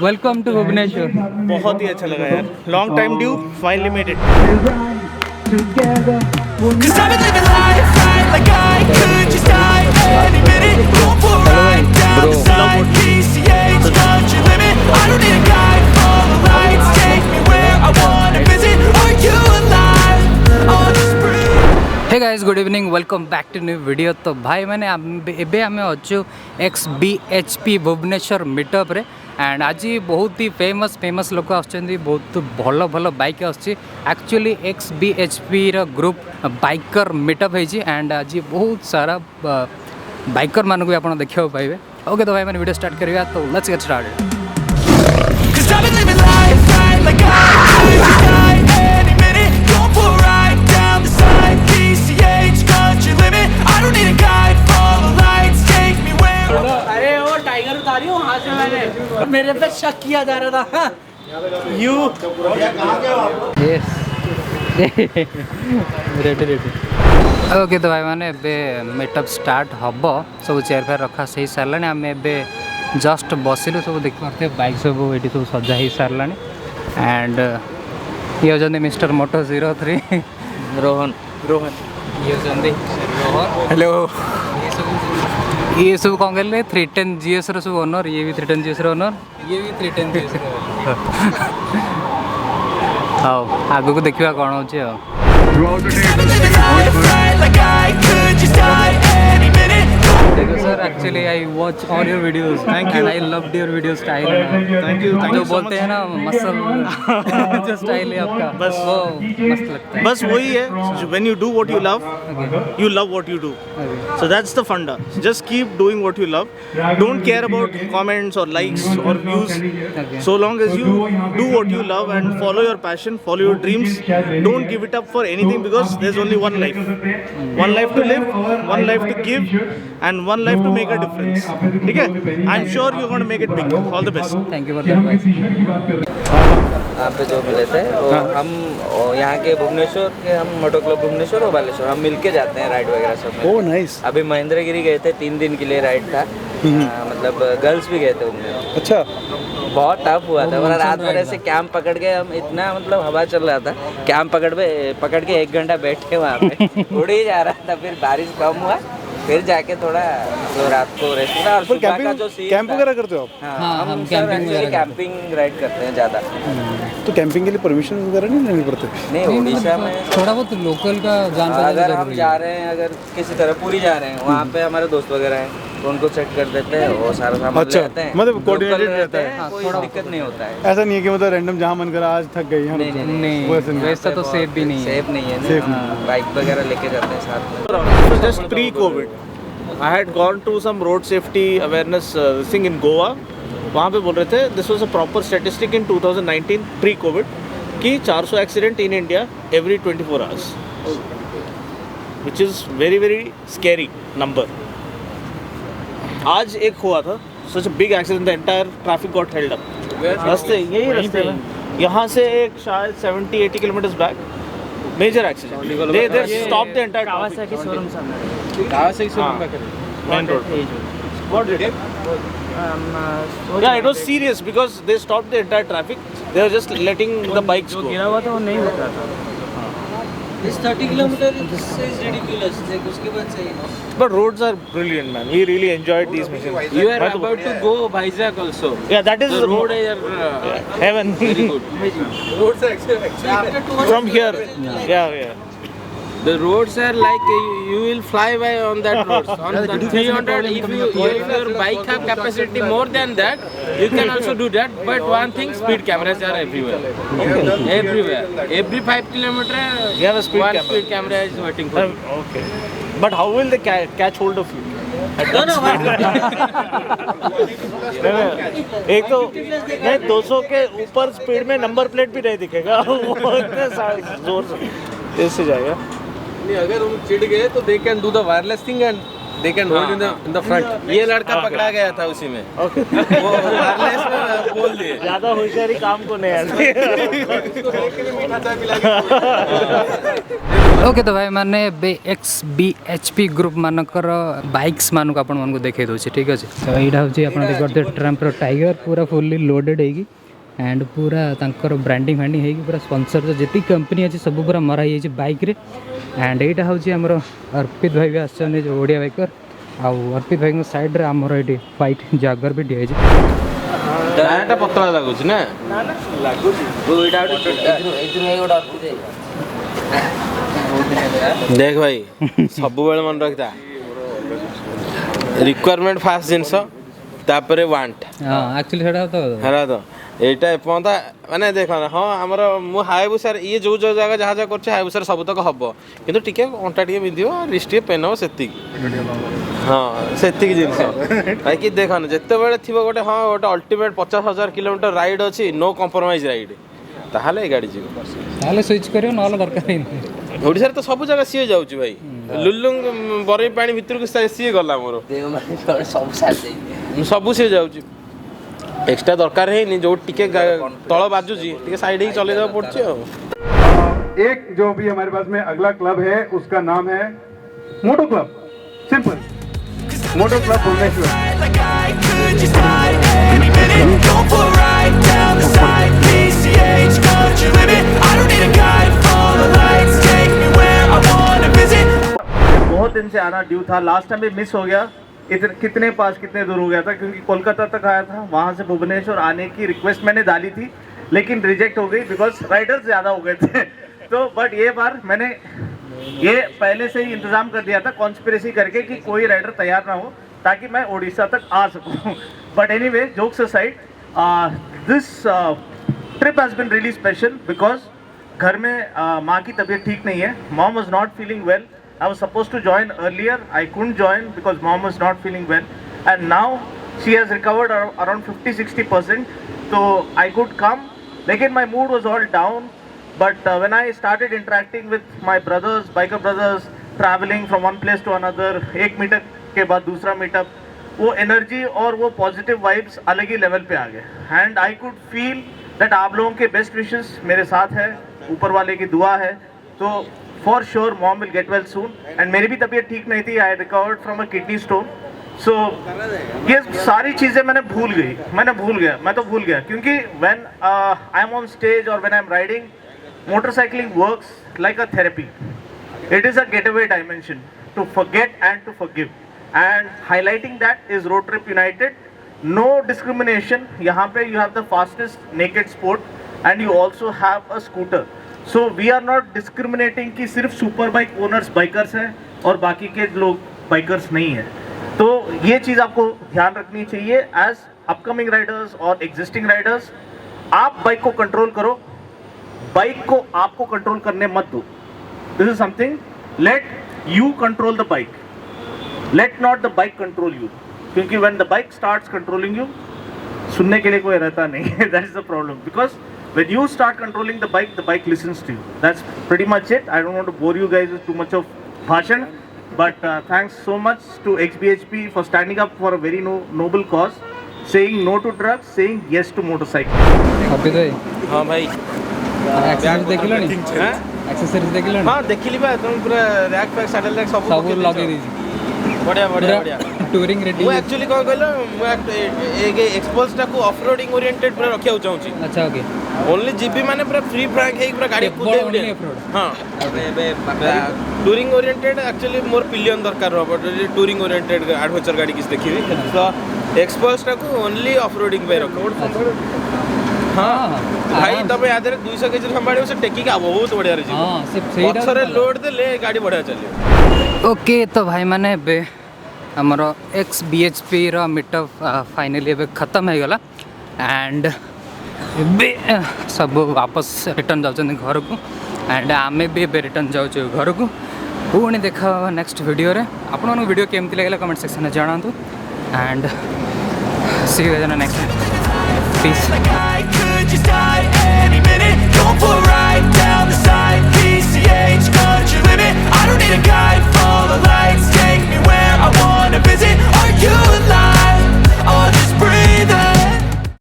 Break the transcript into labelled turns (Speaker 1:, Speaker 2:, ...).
Speaker 1: Welcome to Bhubaneswar.
Speaker 2: बहुत ही अच्छा लगा यार, long time due, finally made it.
Speaker 1: Hey guys, good evening, welcome back to new video. तो भाई मैंने एबे आम अच्छु XBHP भुवनेश्वर मीटअप रे एंड आज बहुत ही फेमस लोक आसुच्चंदी, बहुत भल भल बाइक आसुच्ची। एक्चुअली XBHP रो ग्रुप बाइकर मीटअप है एंड आज बहुत सारा बाइकर मानक भी आप देखा पाइबे। ओके तो भाई मैंने वीडियो स्टार्ट करिया, तो लेट्स गेट स्टार्टेड।
Speaker 3: अरे वो टाइगर उतारी वहाँ से मैंने, मेरे पे शक किया जा रहा था।
Speaker 2: यू
Speaker 1: रेडी ओके तो भाई मैंने मीटअप स्टार्ट हम सब चेयर फेयर रखा से सारे आम ए जस्ट बसिलु सब देख पारे बाइक सब ये सब सजा हो सारा एंड ये होती मिस्टर मोटो 03 रोहन ये होती
Speaker 2: हेलो।
Speaker 1: ये सब कौन कहले 310 GS सब ओनर, ये भी 310 GS ओनर, ये भी 310 GS हाँ आग को देखा कौन हो। देखो sir, actually I watch all your videos, thank you, I loved your video style.
Speaker 2: Thank you
Speaker 1: जो बोलते हैं ना मसल जो स्टाइल है आपका,
Speaker 2: बस
Speaker 1: वो मस्त लगता है।
Speaker 2: बस वही है, when you do what you love what you do, so that's the funda. Just keep doing what you love. Don't care about comments or likes or views. So long as you do what you love and follow your passion, follow your dreams, don't give it up for anything, because there's only one life to live, one life to give, and one life to make a difference. ठीक है? I'm sure you're going to make it big. All the best.
Speaker 1: Thank you for that.
Speaker 4: यहाँ पे जो मिले थे वो हम यहाँ के भुवनेश्वर के, हम मोटो क्लब भुवनेश्वर और बालेश्वर हम मिलके जाते हैं राइड वगैरह सब।
Speaker 2: Oh nice.
Speaker 4: अभी महेंद्रगिरी गए थे, 3 दिन के लिए राइड था। मतलब गर्ल्स भी गए थे घूमने।
Speaker 2: अच्छा।
Speaker 4: बहुत टफ हुआ था, वरना रात भर ऐसे कैंप पकड़ के हम, इतना मतलब हवा चल रहा था, कैंप पकड़ के 1 घंटा बैठे वहाँ पे उड़ ही जा रहा था। फिर बारिश कम हुआ, फिर जाके थोड़ा तो रात को रेस्ट किया। और सुबह का जो
Speaker 2: कैंप वगैरह करते हो आप?
Speaker 4: हाँ, हम कैंपिंग राइड करते हैं ज़्यादा।
Speaker 2: तो कैंपिंग के लिए परमिशन वगैरह नहीं लेनी पड़ती?
Speaker 4: नहीं, उड़ीसा में
Speaker 1: थोड़ा बहुत लोकल का जान पहचान
Speaker 4: अगर हम
Speaker 1: जरूरी
Speaker 4: जा
Speaker 1: है।
Speaker 4: रहे हैं, अगर किसी तरह पूरी जा रहे हैं, वहाँ पे हमारे दोस्त वगैरह हैं, तो उनको सेट कर देते हैं, वो सारा सामान ले आते हैं।
Speaker 2: मतलब कोऑर्डिनेटेड
Speaker 4: Local
Speaker 2: रहता है।
Speaker 4: कोई दिक्कत नहीं होता है।
Speaker 2: ऐसा नहीं है कि मतलब रैंडम जहाँ मन करा आज थक गई हम।
Speaker 1: नहीं, वैसा तो सेफ भी नहीं है।
Speaker 4: सेफ नहीं है ना, बाइक वगैरह लेके जाते हैं साथ में।
Speaker 2: Just pre-COVID, I had gone to some road safety awareness thing in Goa. वहाँ पे बोल रहे थे, this was a proper statistic in 2019 pre-COVID, कि 400 accident in India every 24 hours, which is very very scary number. आज एक हुआ था, such a big accident, the entire traffic got held up. यही रास्ते में, यहाँ से एक शायद 70-80 kilometers back, major accident. They stopped the entire traffic. Main road. What did it? Yeah, it was serious because they stopped the entire traffic. They were just letting the bikes go.
Speaker 3: गिरा हुआ था, वो नहीं रुक रहा था।
Speaker 4: This 30 kilometer is ridiculous. उसके बाद सही है।
Speaker 2: But roads are brilliant, man. We really enjoyed these missions.
Speaker 3: You are about to go Vizag also.
Speaker 2: Yeah, that is
Speaker 3: The road is
Speaker 2: heaven.
Speaker 3: very good.
Speaker 4: Roads actually
Speaker 2: From here. Yeah.
Speaker 3: The roads are like you will fly by on that roads. On the 300, if your bike have capacity more than that, you can also do that. But one thing, speed cameras are everywhere. Everywhere. Every 5 kilometer,
Speaker 2: You have a speed
Speaker 3: one
Speaker 2: camera.
Speaker 3: speed camera is waiting for you.
Speaker 2: Okay. But how will they catch hold of you? एक तो नहीं, 200 के ऊपर speed में number plate भी नहीं दिखेगा, वो इतने जोर से जाएगा।
Speaker 5: अगर हम चिढ़ गए तो they can do the wireless thing and
Speaker 3: they can hold in the front. ये लड़का पकड़ा गया था उसी में। वो wireless में बोल दिए।
Speaker 2: ज़्यादा होशियारी काम को नहीं आती।
Speaker 1: ओके तो भाई मैंने XBHP ग्रुप मानकर बाइक्स मानक आपण मानक देखे दूसरी ठीक अच्छे तो यहाँ हूँ आप देखते ट्रम्पर टाइगर पूरा फुल्ली लोडेड होगी एंड पूरा तांकर ब्रांडिंग फैंडिंग होगी पूरा स्पॉन्सर जी कंपनी अच्छी सब पूरा मरा ही बाइक रे एंड यहाँ हूँ आमर अर्पित भाई भी आसने जो ओडिया बाइकर आउ अर्पित भाई साइड आमर ये व्हाइट जागर भी दिखाई
Speaker 3: टायरटा पतला लागुच ना देख भाई सब बेले मन रखता रिक्वायरमेंट फास्ट जिनस तापरे वांट
Speaker 1: एक्चुअली सेटा तो
Speaker 3: हेरा तो एटा एपंता माने देखो ना हाँ हमर मु हायबुसार ये जो जो जगह जहाँ जहाँ करछे हायबुसार सब तक हबो किंतु टिके अंटा टिके बिंदियो रिस्ट टिके पेन हो सेति हाँ सेति जिनस भाई कि देखो ना जत्ते बेले थिबो गोटे हाँ गोटे अल्टीमेट 50,000 किलोमीटर राइड अछि नो कॉम्प्रोमाइज राइड ताहाले गाड़ी जीव
Speaker 1: ताहाले स्विच करियो नहले दरकार नहीं
Speaker 3: ओडिसा तो सब जगह सीए जाउची भाई लुलुंग बरे पानी भितर को सीए गला मोर सब सीए जाउची एक्स्ट्रा दरकार है नहीं जो टिके तल बाजुची टिके साइड ही चले जाओ पड़छे
Speaker 5: एक जो भी हमारे पास में अगला क्लब है उसका नाम है moto club simple moto club Bhubaneswar
Speaker 6: Like I could just die any minute. Go for a ride down the side. PCH, country limit. I don't need a guide. Follow the lights, take me where I wanna visit.
Speaker 2: बहुत दिन से आना due था last time भी miss हो गया इधर कितने पास कितने दूर हो गया था क्योंकि कोलकाता तक आया था वहाँ से भुवनेश्वर आने की रिक्वेस्ट मैंने डाली थी लेकिन रिजेक्ट हो गई बिकॉज राइडर्स ज़्यादा हो गए थे तो बट ये बार मैंने ये पहले से ही इंतज़ाम कर दिया था कॉन्स्पिरेसी करके कि कोई राइडर तैयार ना हो ताकि मैं उड़ीसा तक आ सकूं but anyway jokes aside this trip has been really special because घर में माँ की तबीयत ठीक नहीं है mom was not feeling well I was supposed to join earlier. I couldn't join because mom was not feeling well. And now she has recovered around 50-60%. So I could come. Again, my mood was all down. But when I started interacting with my brothers, biker brothers, traveling from one place to another, एक meetup के बाद दूसरा meetup, वो energy और वो positive vibes अलग ही level पे आ गए. And I could feel that आप लोगों के best wishes मेरे साथ है, ऊपर वाले की दुआ है. तो for sure mom will get well soon and मेरी भी तबीयत ठीक नहीं थी I recovered from a kidney stone so ये सारी चीज़ें मैं भूल गया मैं तो भूल गया क्योंकि when I am on stage or when I am riding motorcycling works like a therapy it is a getaway dimension to forget and to forgive and highlighting that is Road Trip United no discrimination यहाँ पे you have the fastest naked sport and you also have a scooter so we are not discriminating कि सिर्फ super bike owners bikers हैं और बाकी के लोग bikers नहीं हैं तो ये चीज़ आपको ध्यान रखनी चाहिए एज अपकमिंग राइडर्स और एग्जिस्टिंग राइडर्स आप बाइक को कंट्रोल करो बाइक को आपको कंट्रोल करने मत दो this is something let you control the bike let not the bike control you क्योंकि when the bike starts controlling you सुनने के लिए कोई रहता नहीं है that is the problem because when you start controlling the bike listens to you. That's pretty much it. I don't want to bore you guys with too much of bhashan, but thanks so much to XBHP for standing up for a very noble cause, saying no to drugs, saying yes to motorcycle.
Speaker 1: अभी तो
Speaker 3: हाँ भाई
Speaker 1: accessories देखिलो नी accessories देखिलो
Speaker 3: हाँ देखिली बा तुम पूरा rack pack saddle rack सब
Speaker 1: लगे दीजिए
Speaker 3: बढ़िया बढ़िया बढ़िया
Speaker 1: टूरिंग रेडी
Speaker 3: मैं एक्चुअली कौन कहलो मैं एक एक्सपोज टा को ऑफ रोडिंग ओरिएंटेड पूरा रखिया चाहूची
Speaker 1: अच्छा ओके
Speaker 3: ओनली जीबी माने पूरा फ्री फ्रैंक है पूरा गाड़ी
Speaker 1: बड़ ओनली ऑफ रोड
Speaker 3: हां touring oriented actually more pillion दरकार हो बट टूरिंग ओरिएंटेड एडवेंचर गाड़ी किस देखिबी तो एक्सपोज टा को ओनली ऑफ रोडिंग पे रखो हां भाई तबे याद रे 200 केजी संभाळियो से टेकी का बहुत बढ़िया रे
Speaker 1: हां से सेटा
Speaker 3: पछरे लोड दे ले गाड़ी बढ़िया चलियो
Speaker 1: ओके तो भाई माने बे हमरो XBHP रो मीटअप फाइनली बे खत्म हो गला एंड बे सब वापस रिटर्न जाउछन घर को एंड आमे भी बे रिटर्न जाउछु घर को पुणी देखा नेक्स्ट वीडियो रे आपन वीडियो केमती लागला कमेंट सेक्शन में जणांतु and see you in next piece
Speaker 6: Like I could just die any minute. Going for